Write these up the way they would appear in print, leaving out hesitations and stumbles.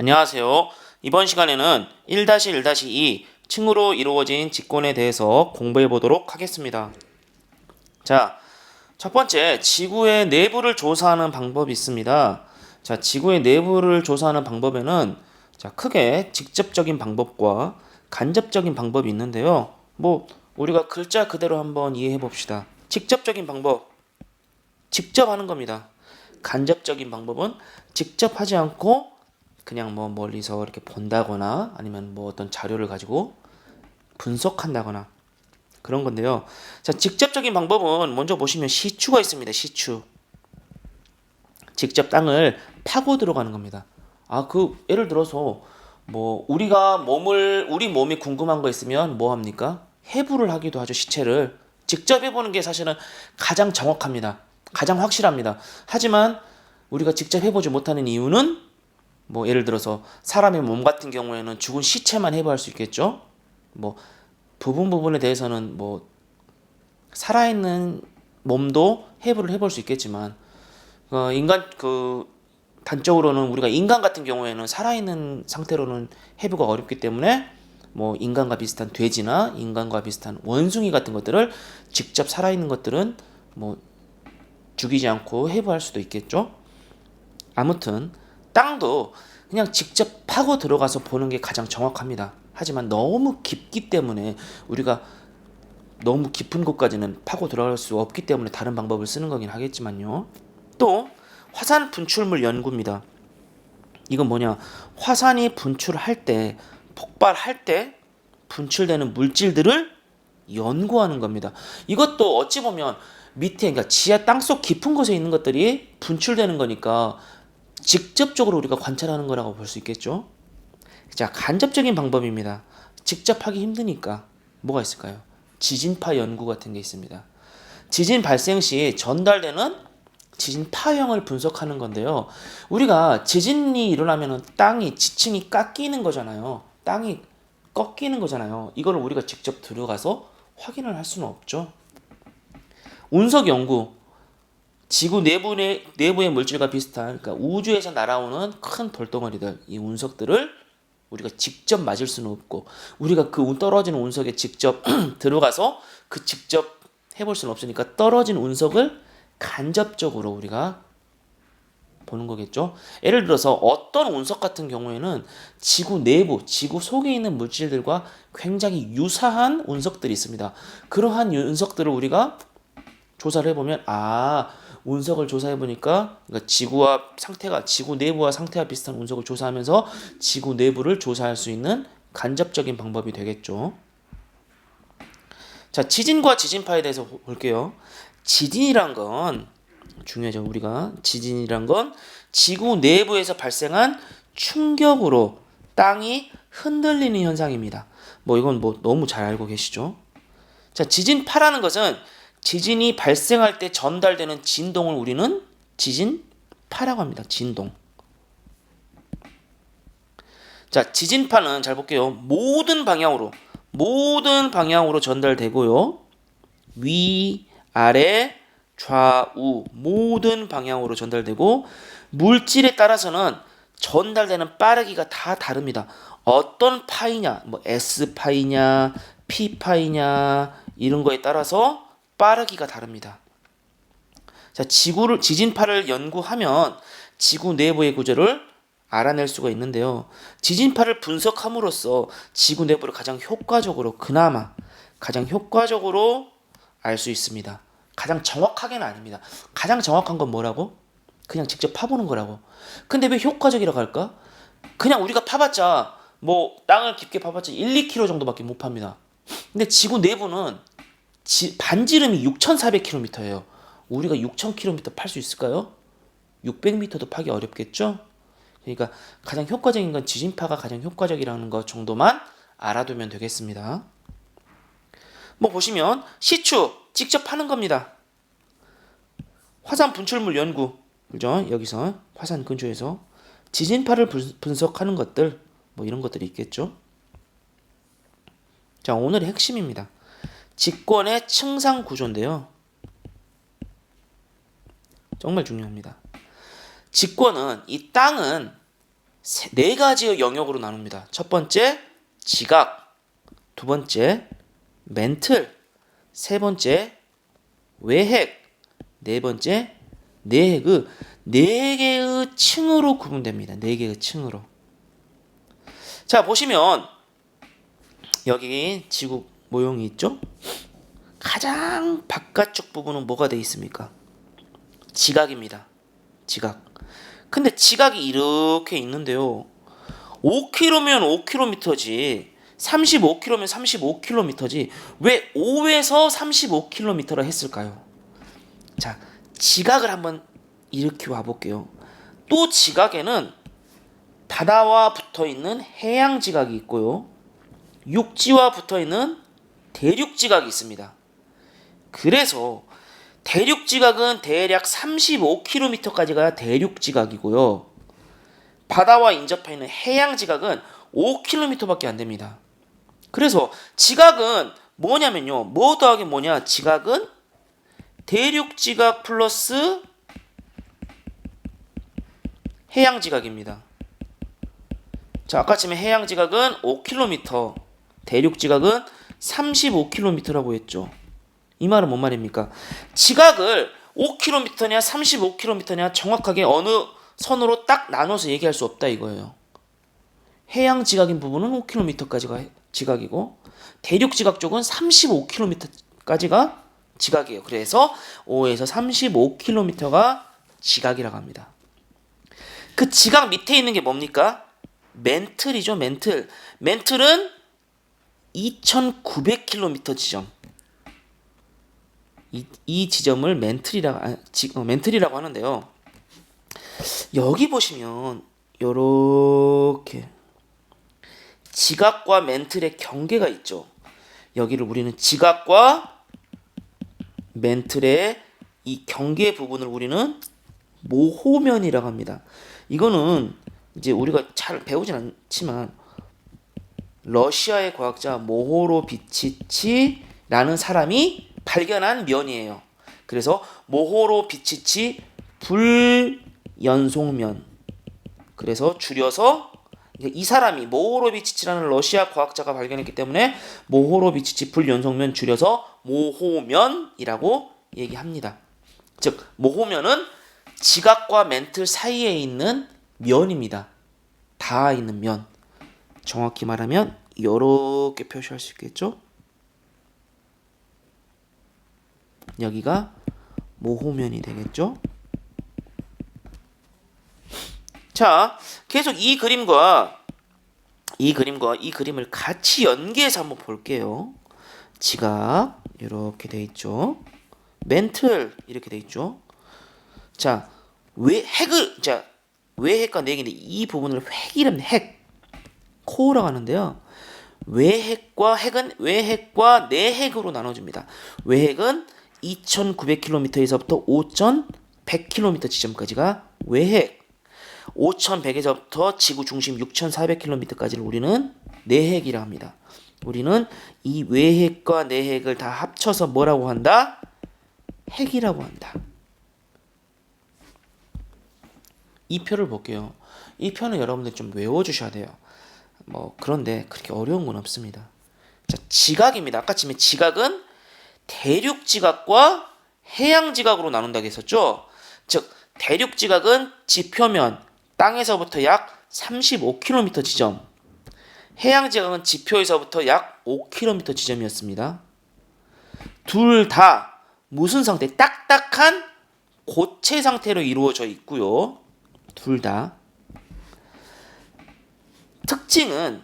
안녕하세요. 이번 시간에는 1-1-2 층으로 이루어진 직권에 대해서 공부해 보도록 하겠습니다. 자, 첫 번째, 지구의 내부를 조사하는 방법이 있습니다. 자, 지구의 내부를 조사하는 방법에는 크게 직접적인 방법과 간접적인 방법이 있는데요. 우리가 글자 그대로 한번 이해해 봅시다. 직접적인 방법, 직접 하는 겁니다. 간접적인 방법은 직접 하지 않고 그냥 멀리서 이렇게 본다거나 아니면 어떤 자료를 가지고 분석한다거나 그런 건데요. 자, 직접적인 방법은 먼저 보시면 시추가 있습니다. 시추. 직접 땅을 파고 들어가는 겁니다. 예를 들어서 우리 몸이 궁금한 거 있으면 뭐 합니까? 해부를 하기도 하죠. 시체를 직접 해보는 게 사실은 가장 정확합니다. 가장 확실합니다. 하지만 우리가 직접 해보지 못하는 이유는 예를 들어서 사람의 몸 같은 경우에는 죽은 시체만 해부할 수 있겠죠. 부분에 대해서는 살아있는 몸도 해부를 해볼 수 있겠지만 단적으로는 우리가 인간 같은 경우에는 살아있는 상태로는 해부가 어렵기 때문에 인간과 비슷한 돼지나 인간과 비슷한 원숭이 같은 것들을 직접 살아있는 것들은 죽이지 않고 해부할 수도 있겠죠. 아무튼 땅도 그냥 직접 파고 들어가서 보는 게 가장 정확합니다. 하지만 너무 깊기 때문에 우리가 너무 깊은 곳까지는 파고 들어갈 수 없기 때문에 다른 방법을 쓰는 거긴 하겠지만요. 또 화산 분출물 연구입니다. 이건 뭐냐? 화산이 분출할 때, 폭발할 때 분출되는 물질들을 연구하는 겁니다. 이것도 어찌 보면 그러니까 지하 땅속 깊은 곳에 있는 것들이 분출되는 거니까 직접적으로 우리가 관찰하는 거라고 볼 수 있겠죠. 자, 간접적인 방법입니다. 직접 하기 힘드니까 뭐가 있을까요? 지진파 연구 같은 게 있습니다. 지진 발생 시 전달되는 지진 파형을 분석하는 건데요. 우리가 지진이 일어나면 지층이 깎이는 거잖아요. 땅이 꺾이는 거잖아요. 이거를 우리가 직접 들어가서 확인을 할 수는 없죠. 운석 연구. 지구 내부의 물질과 비슷한, 그러니까 우주에서 날아오는 큰 돌덩어리들, 이 운석들을 우리가 직접 맞을 수는 없고, 우리가 그 떨어지는 운석에 직접 들어가서 직접 해볼 수는 없으니까 떨어진 운석을 간접적으로 우리가 보는 거겠죠. 예를 들어서 어떤 운석 같은 경우에는 지구 내부, 지구 속에 있는 물질들과 굉장히 유사한 운석들이 있습니다. 그러한 운석들을 우리가 조사를 해보면 운석을 조사해보니까 그러니까 지구 내부와 상태와 비슷한 운석을 조사하면서 지구 내부를 조사할 수 있는 간접적인 방법이 되겠죠. 자, 지진과 지진파에 대해서 볼게요. 지진이란 건 중요하죠. 지진이란 건 지구 내부에서 발생한 충격으로 땅이 흔들리는 현상입니다. 이건 너무 잘 알고 계시죠? 자, 지진파라는 것은 지진이 발생할 때 전달되는 진동을 우리는 지진파라고 합니다. 진동. 자, 지진파는 잘 볼게요. 모든 방향으로 전달되고요. 위, 아래, 좌우 모든 방향으로 전달되고 물질에 따라서는 전달되는 빠르기가 다 다릅니다. 어떤 파이냐, S파이냐, P파이냐 이런 거에 따라서 빠르기가 다릅니다. 자, 지진파를 연구하면 지구 내부의 구조를 알아낼 수가 있는데요. 지진파를 분석함으로써 지구 내부를 그나마 가장 효과적으로 알 수 있습니다. 가장 정확하게는 아닙니다. 가장 정확한 건 뭐라고? 그냥 직접 파보는 거라고. 근데 왜 효과적이라고 할까? 그냥 우리가 파봤자 땅을 깊게 파봤자 1-2km 정도밖에 못 팝니다. 근데 지구 내부는 반지름이 6,400km예요. 우리가 6,000km 팔 수 있을까요? 600m도 파기 어렵겠죠? 그러니까 가장 효과적인 건 지진파가 가장 효과적이라는 것 정도만 알아두면 되겠습니다. 보시면 시추 직접 파는 겁니다. 화산 분출물 연구, 그죠? 여기서 화산 근처에서 지진파를 분석하는 것들 이런 것들이 있겠죠. 자, 오늘의 핵심입니다. 직권의 층상 구조인데요. 정말 중요합니다. 직권은 이 땅은 네 가지의 영역으로 나눕니다. 첫 번째 지각, 두 번째 멘틀, 세 번째 외핵, 네 번째 내핵의 네 개의 층으로 구분됩니다. 네 개의 층으로. 자, 보시면 여기 지구 모형이 있죠? 가장 바깥쪽 부분은 뭐가 되어 있습니까? 지각입니다. 지각. 근데 지각이 이렇게 있는데요. 5km면 5km지 35km면 35km지 왜 5에서 35km라 했을까요? 자, 지각을 한번 이렇게 와볼게요. 또 지각에는 바다와 붙어있는 해양 지각이 있고요. 육지와 붙어있는 대륙 지각이 있습니다. 그래서 대륙 지각은 대략 35km까지가 대륙 지각이고요. 바다와 인접해 있는 해양 지각은 5km밖에 안 됩니다. 그래서 지각은 뭐냐면요. 뭐 더하기 뭐냐? 지각은 대륙 지각 플러스 해양 지각입니다. 자, 아까쯤에 해양 지각은 5km, 대륙 지각은 35km라고 했죠. 이 말은 뭔 말입니까? 지각을 5km냐 35km냐 정확하게 어느 선으로 딱 나눠서 얘기할 수 없다 이거예요. 해양 지각인 부분은 5km까지가 지각이고 대륙 지각 쪽은 35km까지가 지각이에요. 그래서 5에서 35km가 지각이라고 합니다. 그 지각 밑에 있는 게 뭡니까? 멘틀이죠. 멘틀. 멘틀은 2900km 지점. 이 지점을 멘틀이라고 하는데요. 여기 보시면 요렇게 지각과 멘틀의 경계가 있죠. 여기를 우리는 지각과 멘틀의 이 경계 부분을 우리는 모호면이라고 합니다. 이거는 이제 우리가 잘 배우진 않지만 러시아의 과학자 모호로비치치라는 사람이 발견한 면이에요. 그래서 모호로비치치 불연속면. 그래서 줄여서 이 사람이 모호로비치치라는 러시아 과학자가 발견했기 때문에 모호로비치치 불연속면 줄여서 모호면이라고 얘기합니다. 즉 모호면은 지각과 멘틀 사이에 있는 면입니다. 닿아 있는 면. 정확히 말하면 이렇게 표시할 수 있겠죠? 여기가 모호면이 되겠죠? 자, 계속 이 그림과 이 그림을 같이 연계해서 한번 볼게요. 지각 이렇게 돼 있죠. 멘틀 이렇게 돼 있죠. 자, 외핵과 내핵인데 이 부분을 핵이라는 핵 코어라고 하는데요. 외핵과 내핵으로 나눠집니다. 외핵은 2900km에서부터 5100km 지점까지가 외핵, 5100에서부터 지구 중심 6400km까지를 우리는 내핵이라 합니다. 우리는 이 외핵과 내핵을 다 합쳐서 뭐라고 한다? 핵이라고 한다. 이 표를 볼게요. 이 표는 여러분들 좀 외워주셔야 돼요. 그런데 그렇게 어려운 건 없습니다. 자, 지각입니다. 아까쯤에 지각은 대륙 지각과 해양 지각으로 나눈다고 했었죠. 즉 대륙 지각은 지표면 땅에서부터 약 35km 지점, 해양 지각은 지표에서부터 약 5km 지점이었습니다. 둘 다 무슨 상태? 딱딱한 고체 상태로 이루어져 있고요. 둘 다. 특징은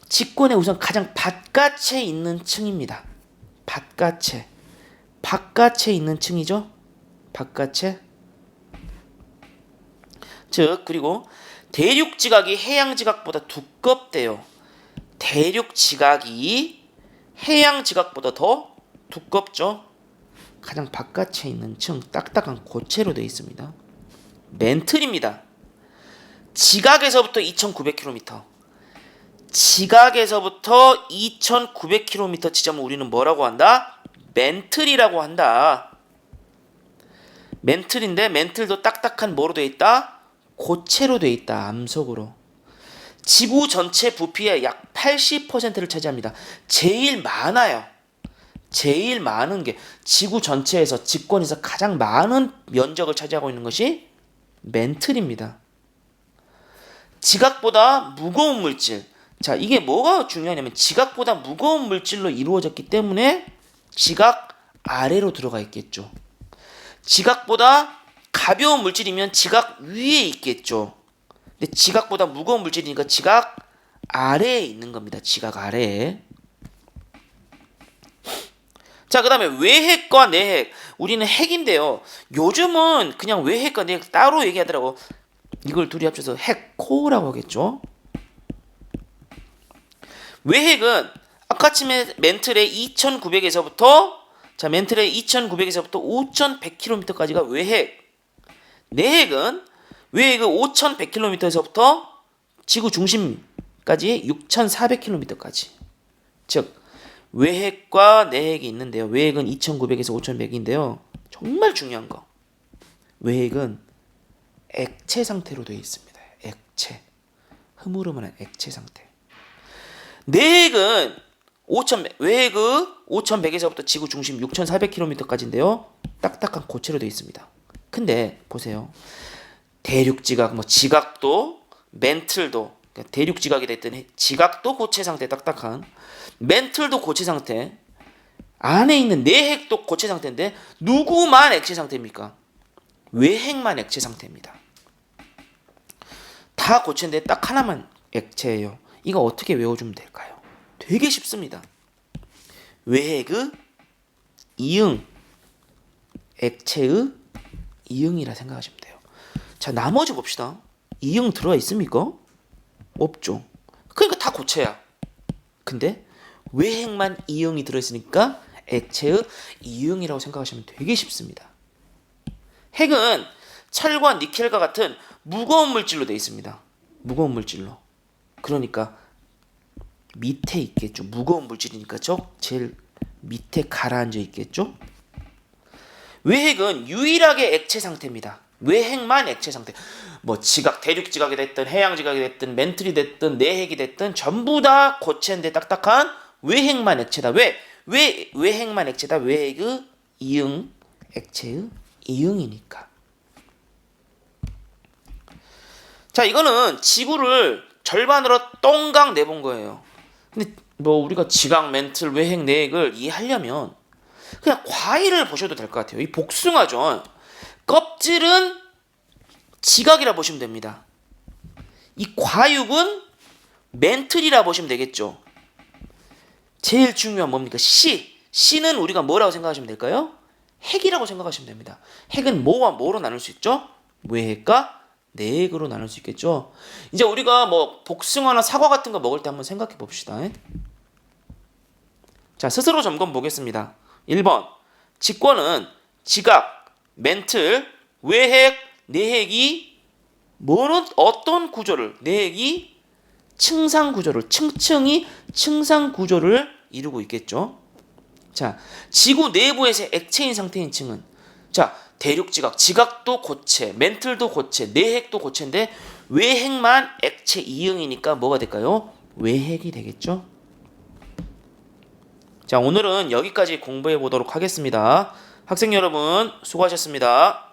직권의 우선 가장 바깥에 있는 층입니다. 바깥에 있는 층이죠. 바깥에. 즉 그리고 대륙 지각이 해양 지각보다 두껍대요. 대륙 지각이 해양 지각보다 더 두껍죠. 가장 바깥에 있는 층 딱딱한 고체로 되어 있습니다. 멘틀입니다. 지각에서부터 2900km. 지각에서부터 2900km 지점을 우리는 뭐라고 한다? 멘틀이라고 한다. 멘틀인데 멘틀도 딱딱한 뭐로 되어 있다? 고체로 되어 있다. 암석으로. 지구 전체 부피의 약 80%를 차지합니다. 제일 많아요. 제일 많은 게 지구 전체에서 직권에서 가장 많은 면적을 차지하고 있는 것이 멘틀입니다. 지각보다 무거운 물질. 자, 이게 뭐가 중요하냐면 지각보다 무거운 물질로 이루어졌기 때문에 지각 아래로 들어가 있겠죠. 지각보다 가벼운 물질이면 지각 위에 있겠죠. 근데 지각보다 무거운 물질이니까 지각 아래에 있는 겁니다. 지각 아래에. 자, 그 다음에 외핵과 내핵. 우리는 핵인데요. 요즘은 그냥 외핵과 내핵 따로 얘기하더라고. 이걸 둘이 합쳐서 핵코라고 하겠죠. 외핵은 아까 침에 멘틀의 2900에서부터 자, 멘틀의 2900에서부터 5100km까지가 외핵. 내핵은 외핵은 5100km에서부터 지구 중심까지 6400km까지. 즉 외핵과 내핵이 있는데요. 외핵은 2900에서 5100인데요. 정말 중요한 거. 외핵은 액체 상태로 되어 있습니다. 액체. 흐물흐물한 액체 상태. 내핵은 외핵은 5100에서부터 지구 중심 6400km까지인데요. 딱딱한 고체로 되어 있습니다. 근데 보세요. 대륙 지각, 지각도, 멘틀도, 그러니까 대륙 지각이 됐든 지각도 고체 상태 딱딱한, 멘틀도 고체 상태, 안에 있는 내핵도 고체 상태인데 누구만 액체 상태입니까? 외핵만 액체 상태입니다. 다 고체인데 딱 하나만 액체예요. 이거 어떻게 외워주면 될까요? 되게 쉽습니다. 외핵의 이응, 액체의 이응이라 생각하시면 돼요. 자, 나머지 봅시다. 이응 들어가 있습니까? 없죠. 그러니까 다 고체야. 근데 외핵만 이응이 들어있으니까 액체의 이응이라고 생각하시면 되게 쉽습니다. 핵은 철과 니켈과 같은 무거운 물질로 되어 있습니다. 무거운 물질로. 그러니까 밑에 있겠죠. 무거운 물질이니까 제일 밑에 가라앉아 있겠죠. 외핵은 유일하게 액체 상태입니다. 외핵만 액체 상태. 지각, 대륙 지각이 됐든 해양 지각이 됐든 멘틀이 됐든 내핵이 됐든 전부 다 고체인데 딱딱한 외핵만 액체다. 왜 외핵만 액체다? 외핵의 이응, 액체의 이응이니까. 자, 이거는 지구를 절반으로 똥강 내본 거예요. 근데 우리가 지각, 멘틀, 외핵, 내핵을 이해하려면 그냥 과일을 보셔도 될 것 같아요. 이 복숭아죠. 껍질은 지각이라 보시면 됩니다. 이 과육은 멘틀이라 보시면 되겠죠. 제일 중요한 뭡니까? 씨는 우리가 뭐라고 생각하시면 될까요? 핵이라고 생각하시면 됩니다. 핵은 뭐와 뭐로 나눌 수 있죠? 외핵과 내핵으로 나눌 수 있겠죠. 이제 우리가 복숭아나 사과 같은 거 먹을 때 한번 생각해 봅시다. 자, 스스로 점검 보겠습니다. 1번. 직권은 지각, 멘틀, 외핵, 내핵이 어떤 구조를, 내핵이 층상 구조를, 층층이 층상 구조를 이루고 있겠죠. 자, 지구 내부에서 액체인 상태인 층은, 자, 대륙 지각, 지각도 고체, 멘틀도 고체, 내핵도 고체인데 외핵만 액체 이응이니까 뭐가 될까요? 외핵이 되겠죠. 자, 오늘은 여기까지 공부해 보도록 하겠습니다. 학생 여러분 수고하셨습니다.